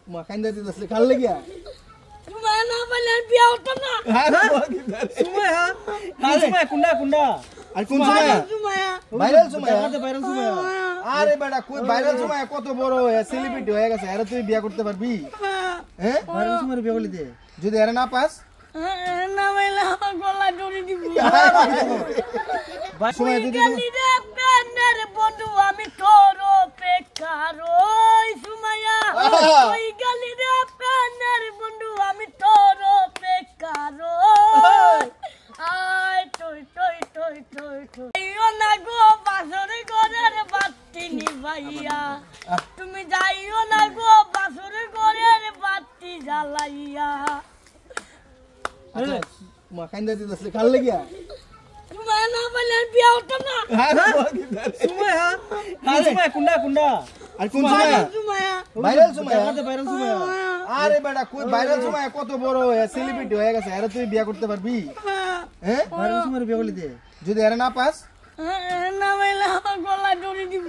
মা কান্দা দিতেছে কাল লাগিয়া সুমায়া না বলে বিয়া হতো না সুমায়া হ্যাঁ সুমায়া কুন্ডা আর কোন সুমায়া সুমায়া ভাইরাল সুমায়া ভাইরাল সুমায়া আরে বেটা কই ভাইরাল সুমায়া কত বড় সেলিব্রিটি হয়ে গেছে আরে তুই বিয়া করতে পারবি হ্যাঁ ভাইরাল সুমায়ার বিয়ে বলি দে যদি এরা না পাস না বলে আমার গলা জড়ি দিব সুমায়া যদি গলিরে প্যানের বন্ধু আমি তোর বেকার ওই সুমায়া ওই গলিরে প্যানের বন্ধু আমি তোর বেকার আয় টই টই টই টই টই যাইও না গো বাসরে ঘরের বাতি নিভাইয়া তুমি যাইও না গো বাসরে ঘরের বাতি জ্বালাইয়া মা কান্দা দিতেছে কাল লাগিয়া সুমায়া না বলে বিয়া হতো না সুমায়া হ্যাঁ সুমায়া কুন্ডা আর কোন সুমায়া সুমায়া ভাইরাল সুমায়া ভাইরাল সুমায়া আরে বেটা কই ভাইরাল সুমায়া কত বড় সেলিব্রিটি হয়ে গেছে আরে তুই বিয়া করতে পারবি হ্যাঁ ভাইরাল সুমায়ার বিয়ে বলি দে যদি এরা না পাস না বলে আমার গলা জড়ি দিব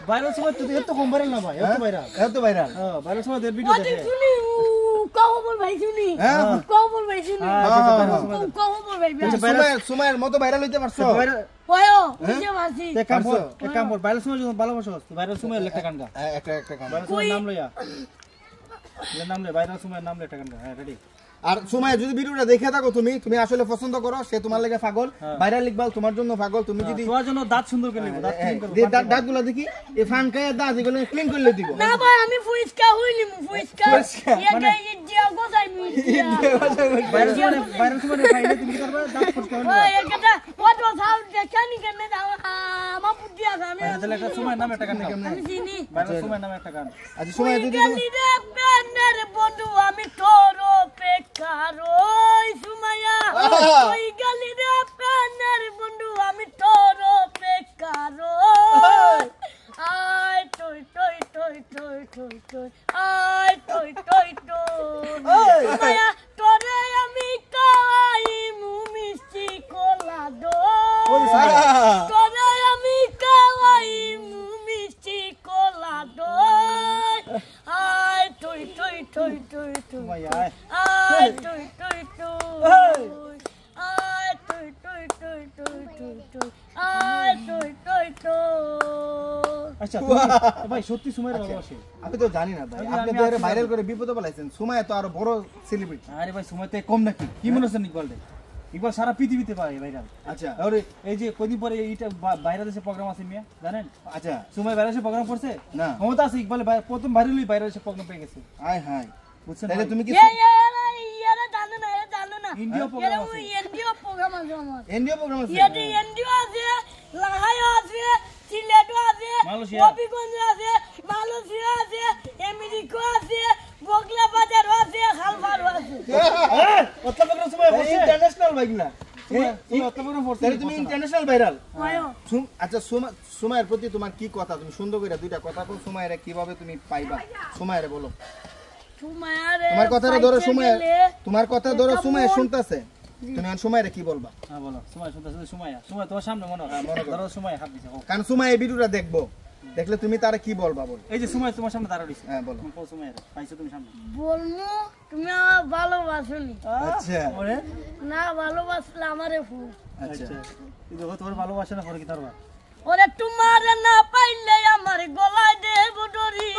ভাইরাল সুমায়া তুই এত কম ভাইরাল না ভাই এত ভাইরাল হ্যাঁ ভাইরাল সুমায়া দের ভিডিও দেখে শুনি কবল ভাই শুনি কবল ভাই শুনি কবল ভাই সুমায়ের মতো ভাইরাল হইতে পারছো ওয়ো বুঝে মাসি এক কাম কর ভাইরাল সুমায়া যখন ভালোবাসো ভাইরাল সুমায়া লেখা গান গা একটা গান ভাইরাল সুমায়ার নাম লইয়া নাম লে ভাইরাল সুমায়ার নাম লে একটা গান গা হ্যাঁ রেডি আর সুমায়া যদি ভিডিওটা দেখে থাকো তুমি আসলে পছন্দ করো সে তোমার লাগে পাগল ভাইরাল ইকবাল তোমার জন্য পাগল তুমি যদি তোমার জন্য দাঁত সুন্দর করে নিব দাঁত ক্লিন করব দাঁতগুলো দেখি এই ফানকায় দাঁত এগুলো ক্লিন করলে দিব না ভাই আমি ফুইসকা হইলি ফুইসকা এটা ইডিয়া গোসাই মি ভাইরাল সুমায়া ফাইলে তুমি কি করবে দাঁত পরিষ্কার করবে ওই এটা কত সাউন্ড দেখানি কেন আমার বুদ্ধি আছে আমি তাহলে একটা সুমায়ার নাম একটা গান গাও আমি চিনি ভাইরাল সুমায়ার নাম একটা গান আচ্ছা সুমায়া যদি গলিরে প্যানের বন্ধু আমি তোর বেকার ওই সুমায়া ওই গলিরে প্যানের বন্ধু আমি তোর বেকার আয় টই টই টই টই টই টই আয় টই টই টই সুমায়া তোরে আমি কাই মিষ্টি কোলা দো তোরে আমি কাই মিষ্টি কোলা দো আয় টই টই টই টই টই সুমায়া আয় টই টই টই আয় টই টই টই টই টই টই আয় টই টই টই আচ্ছা ভাই সত্যি সুমায়ার ভালোবাসে আমি তো জানি না ভাই আপনি তো এর ভাইরাল করে বিপদে ফেলাইছেন সুমায়া তো আরো বড় সেলিব্রিটি আরে ভাই সুমায়া তো কম নাকি কি মনে হচ্ছে ইকবাল রে ইকবাল সারা পৃথিবীতে পায় ভাইরাল আচ্ছা আর এই যে কদিন পরে এইটা বাইরে দেশে প্রোগ্রাম আছে মিয়া জানেন আচ্ছা সুমায়া বাইরে দেশে প্রোগ্রাম করছে না ক্ষমতা আছে ইকবাল প্রথম ভাইরালই বাইরে দেশে প্রোগ্রাম পেয়ে গেছে আয় হায় বুঝছেন তাহলে তুমি কি এরা জানো না ইন্ডিয়া প্রোগ্রাম আছে ইন্ডিয়া প্রোগ্রাম আছে আমার এনডিও প্রোগ্রাম আছে ইন্ডিয়া আছে লাহাই আছে সিলেট আছে মালয়েশিয়া। হবিগঞ্জ আছে মালয়েশিয়া আছে আমেরিকা আছে বগলা বাজার আছে খালবাড় আছে কত প্রোগ্রাম সুমায়া করছে ইন্টারন্যাশনাল ভাইগুলা সুমায়া কত প্রোগ্রাম করছে তাহলে তুমি ইন্টারন্যাশনাল ভাইরাল আয়ো আচ্ছা সুমায়ের প্রতি তোমার কি কথা তুমি সুন্দর করে দুইটা কথা বল সুমায়ের কিভাবে তুমি পাইবা সুমায়ের বলো তোমার কথাটা ধরো সুমায়ের তোমার কথা ধরো সুমায়ের শুনতাছে তুমি আর সুমায়ের কি বলবা হ্যাঁ বলো সুমায়া শুনতেছে সুমায়া তোমার সামনে মনে হয় ধরো সুমায়া হাত দিছে কারণ সুমায় এই ভিডিওটা দেখবো দেখলে তুমি তারা কি বলবা বল এই যে সুমায়া তোমার সামনে দাঁড়া রইছে হ্যাঁ বলো তুমি সুমায়া পাইছো তুমি সামনে বলমু তুমি আমার ভালোবাসনি আচ্ছা ওরে না ভালোবাসলে আমারে ফুল আচ্ছা এই দেখো তোমার ভালোবাসা না করে কি তারবা ওরে তোমার না পাইলে আমার গলায় দেব ডরি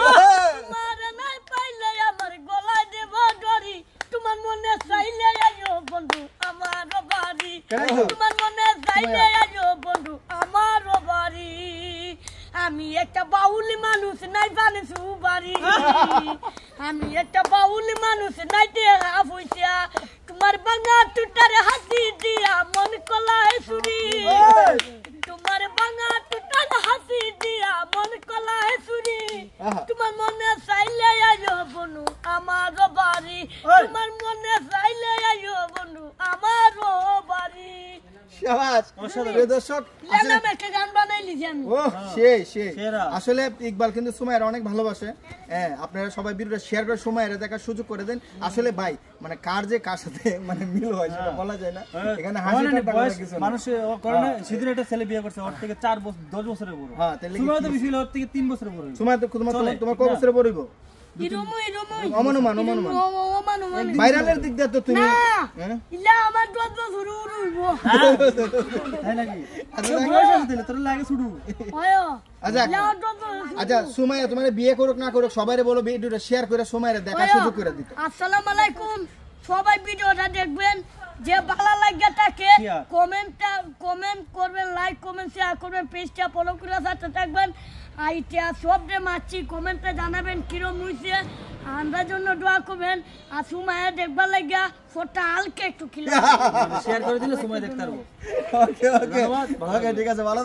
তোমার না পাইলে আমার গলায় দেব ডরি তোমার মনে চাইলে আইও বন্ধু আমার বাড়ি তোমার মনে চাইলে আইও বন্ধু আমার বাড়ি আমি একটা বাউলি মানুষ নাই বানিসু বাড়ি আমি একটা বাউলি মানুষ নাই দেহা পয়সা তোমার বাঙা টুটারে হাসি দিয়া মন কলায় সুরি তোমার বাঙা টুটারে হাসি দিয়া মন কলায় সুরি তোমার মনে চাইলে আইও বনু আমার বাড়ি তোমার মনে চাইলে আইও বনু আমার বাড়ি শাবাশ প্রিয় দর্শক নাম একটা গান বানাই লিছি আমি ও সেই আসলে ইকবাল কিন্তু সুমাইয়ার অনেক ভালোবাসে হ্যাঁ আপনারা সবাই ভিডিওটা শেয়ার করে সুমাইয়ার দেখার সুযোগ করে দেন আসলে ভাই মানে কার যে কার সাথে মানে মিল হয় সেটা বলা যায় না এখানে হাসি ঠাট্টা করার কিছু না মানুষ করে না সেদিন একটা ছেলে বিয়ে করছে ওর থেকে 4 বছর 10 বছরের বড় হ্যাঁ তাহলে সুমাইয়া তো বেশি ওর থেকে 3 বছরের বড় সুমাইয়া তো তোমার কত বছরের বড় হইব অনুমান ভাইরালের দিক দিয়ে তো তুমি ইলা আমার 10 বছর হইব তাই নাকি আচ্ছা বয়স আছে তোর লাগে শুরু ওয়ো আচ্ছা সুমাইয়া তোমার বিয়ে করুক না করুক সবাইরে বলো ভিডিওটা শেয়ার করে সুমাইয়ারে দেখার সুযোগ করে দিতে আসসালামু আলাইকুম সবাই ভিডিওটা দেখবেন যে ভালো লাগে থাকে কমেন্ট করবেন লাইক কমেন্ট শেয়ার করবেন পেজটা ফলো করে সাথে থাকবেন আইটা সবরে মাছি কমেন্টে জানাবেন কিরম হইছে আমরা জন্য দোয়া করবেন আর সুমাইয়া দেখবার লাগিয়া ফটো হালকা একটু খিলা শেয়ার করে দিলে সুমাইয়া দেখতে পারবো ওকে ঠিক আছে ভালো